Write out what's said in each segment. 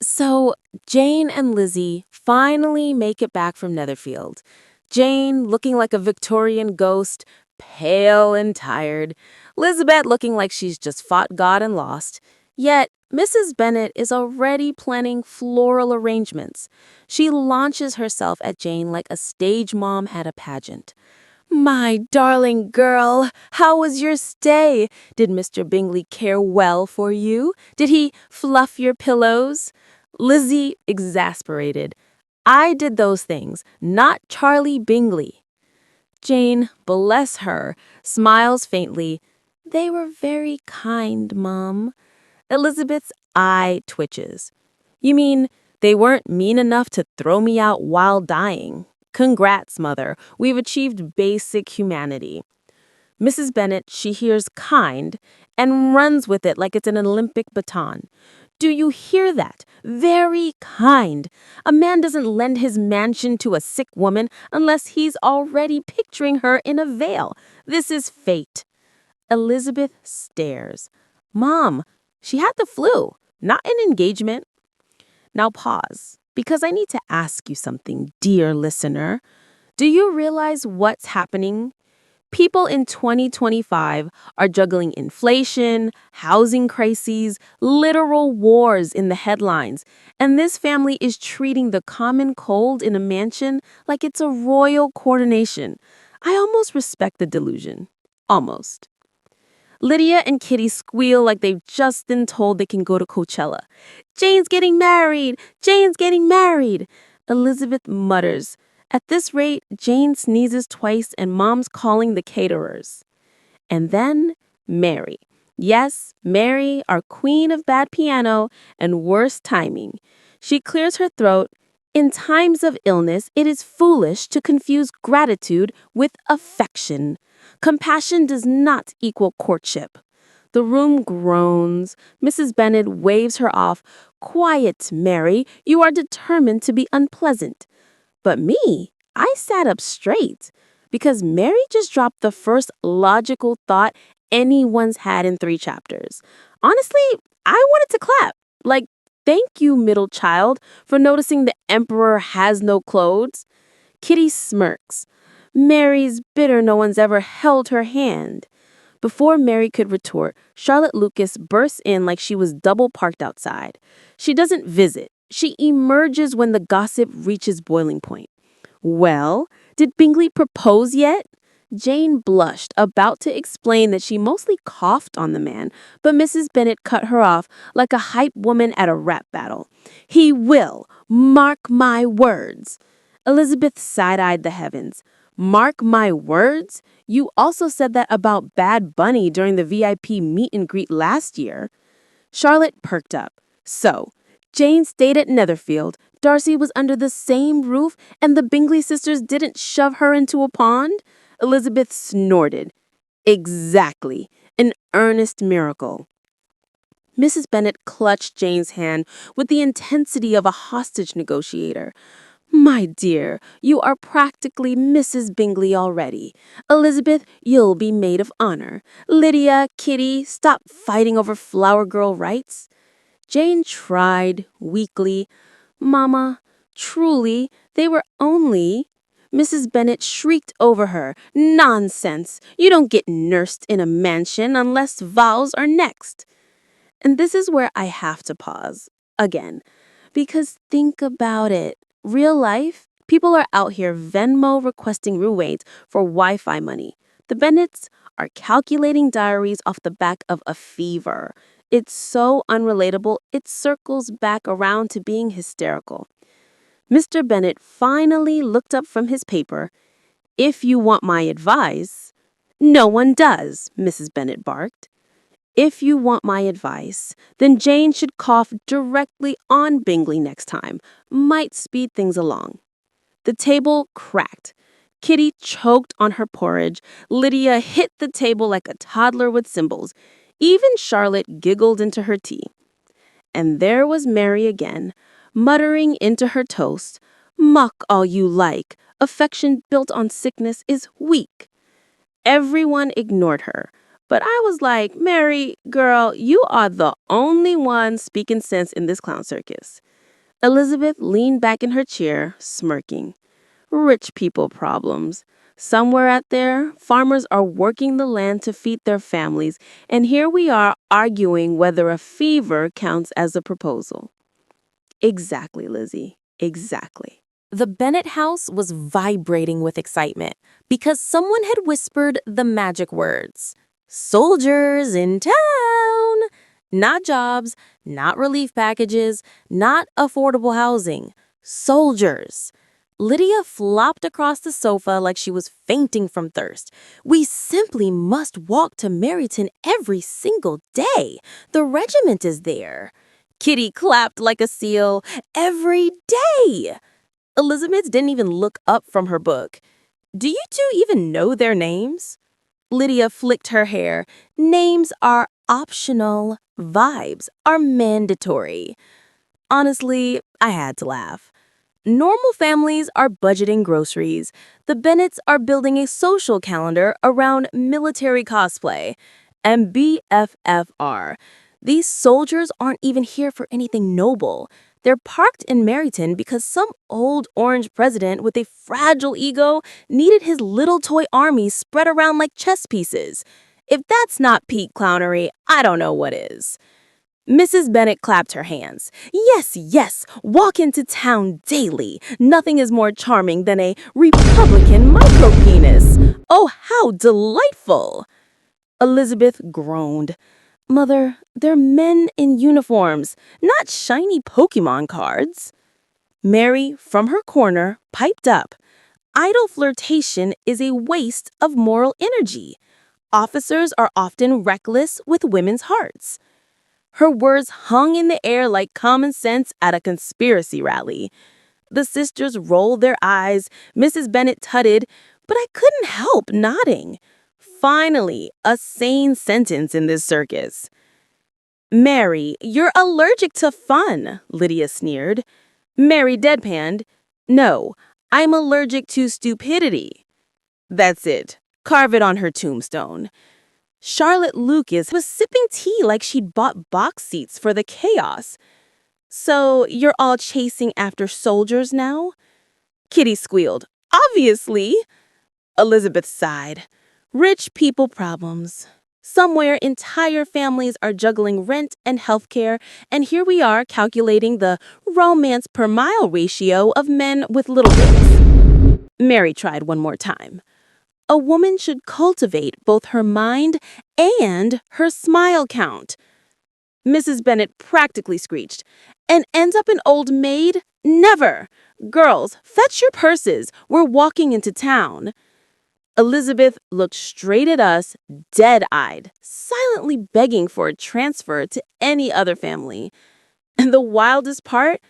So, Jane and Lizzie finally make it back from Netherfield. Jane looking like a Victorian ghost, pale and tired. Elizabeth looking like she's just fought God and lost. Yet, Mrs. Bennet is already planning floral arrangements. She launches herself at Jane like a stage mom at a pageant. My darling girl, how was your stay? Did Mr. Bingley care well for you? Did he fluff your pillows? Lizzie, exasperated. I did those things, not Charlie Bingley. Jane, bless her, smiles faintly. They were very kind, Mum. Elizabeth's eye twitches. You mean they weren't mean enough to throw me out while dying? Congrats, Mother. We've achieved basic humanity. Mrs. Bennet, she hears kind and runs with it like it's an Olympic baton. Do you hear that? Very kind. A man doesn't lend his mansion to a sick woman unless he's already picturing her in a veil. This is fate. Elizabeth stares. Mom, she had the flu, not an engagement. Now pause, because I need to ask you something, dear listener. Do you realize what's happening? People in 2025 are juggling inflation, housing crises, literal wars in the headlines, and this family is treating the common cold in a mansion like it's a royal coronation. I almost respect the delusion. Almost. Lydia and Kitty squeal like they've just been told they can go to Coachella. Jane's getting married! Jane's getting married! Elizabeth mutters. At this rate, Jane sneezes twice and Mom's calling the caterers. And then Mary. Yes, Mary, our queen of bad piano and worst timing. She clears her throat. In times of illness, it is foolish to confuse gratitude with affection. Compassion does not equal courtship. The room groans. Mrs. Bennet waves her off. Quiet, Mary. You are determined to be unpleasant. But me, I sat up straight because Mary just dropped the first logical thought anyone's had in 3 chapters. Honestly, I wanted to clap. Like, thank you, middle child, for noticing the emperor has no clothes. Kitty smirks. Mary's bitter no one's ever held her hand. Before Mary could retort, Charlotte Lucas bursts in like she was double parked outside. She doesn't visit. She emerges when the gossip reaches boiling point. Well, did Bingley propose yet? Jane blushed, about to explain that she mostly coughed on the man, but Mrs. Bennet cut her off like a hype woman at a rap battle. He will. Mark my words. Elizabeth side-eyed the heavens. Mark my words? You also said that about Bad Bunny during the VIP meet and greet last year. Charlotte perked up. So, Jane stayed at Netherfield, Darcy was under the same roof, and the Bingley sisters didn't shove her into a pond? Elizabeth snorted. Exactly. An earnest miracle. Mrs. Bennet clutched Jane's hand with the intensity of a hostage negotiator. My dear, you are practically Mrs. Bingley already. Elizabeth, you'll be maid of honor. Lydia, Kitty, stop fighting over flower girl rights. Jane tried, weakly. Mama, truly, they were only... Mrs. Bennet shrieked over her. Nonsense! You don't get nursed in a mansion unless vows are next. And this is where I have to pause, again, because think about it. Real life, people are out here Venmo requesting roommates for Wi-Fi money. The Bennets are calculating diaries off the back of a fever. It's so unrelatable, it circles back around to being hysterical. Mr. Bennet finally looked up from his paper. If you want my advice... No one does, Mrs. Bennet barked. If you want my advice, then Jane should cough directly on Bingley next time. Might speed things along. The table cracked. Kitty choked on her porridge. Lydia hit the table like a toddler with cymbals. Even Charlotte giggled into her tea. And there was Mary again, muttering into her toast, Muck all you like. Affection built on sickness is weak. Everyone ignored her, But I was like, Mary, girl, you are the only one speaking sense in this clown circus. Elizabeth leaned back in her chair, smirking. Rich people problems. Somewhere out there, farmers are working the land to feed their families, and here we are arguing whether a fever counts as a proposal. Exactly, Lizzie. Exactly. The Bennett house was vibrating with excitement because someone had whispered the magic words. Soldiers in town! Not jobs, not relief packages, not affordable housing. Soldiers. Lydia flopped across the sofa like she was fainting from thirst. We simply must walk to Meryton every single day. The regiment is there. Kitty clapped like a seal. Every day. Elizabeth didn't even look up from her book. Do you two even know their names? Lydia flicked her hair. Names are optional. Vibes are mandatory. Honestly, I had to laugh. Normal families are budgeting groceries. The Bennetts are building a social calendar around military cosplay. And BFFR. These soldiers aren't even here for anything noble. They're parked in Meryton because some old orange president with a fragile ego needed his little toy army spread around like chess pieces. If that's not peak clownery, I don't know what is. Mrs. Bennet clapped her hands. Yes, yes, walk into town daily. Nothing is more charming than a Republican micropenis. Oh, how delightful! Elizabeth groaned. Mother, they're men in uniforms, not shiny Pokemon cards. Mary, from her corner, piped up. Idle flirtation is a waste of moral energy. Officers are often reckless with women's hearts. Her words hung in the air like common sense at a conspiracy rally. The sisters rolled their eyes. Mrs. Bennet tutted, but I couldn't help nodding. Finally, a sane sentence in this circus. Mary, you're allergic to fun, Lydia sneered. Mary deadpanned. No, I'm allergic to stupidity. That's it. Carve it on her tombstone. Charlotte Lucas was sipping tea like she'd bought box seats for the chaos. So you're all chasing after soldiers now? Kitty squealed. Obviously. Elizabeth sighed. Rich people problems. Somewhere entire families are juggling rent and healthcare, and here we are calculating the romance per mile ratio of men with little dicks. Mary tried one more time. A woman should cultivate both her mind and her smile count. Mrs. Bennet practically screeched. And ends up an old maid? Never! Girls, fetch your purses. We're walking into town. Elizabeth looked straight at us, dead-eyed, silently begging for a transfer to any other family. And the wildest part?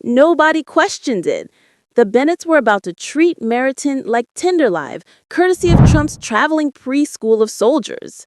Nobody questioned it. The Bennetts were about to treat Meryton like Tinderlive, courtesy of Trump's traveling preschool of soldiers.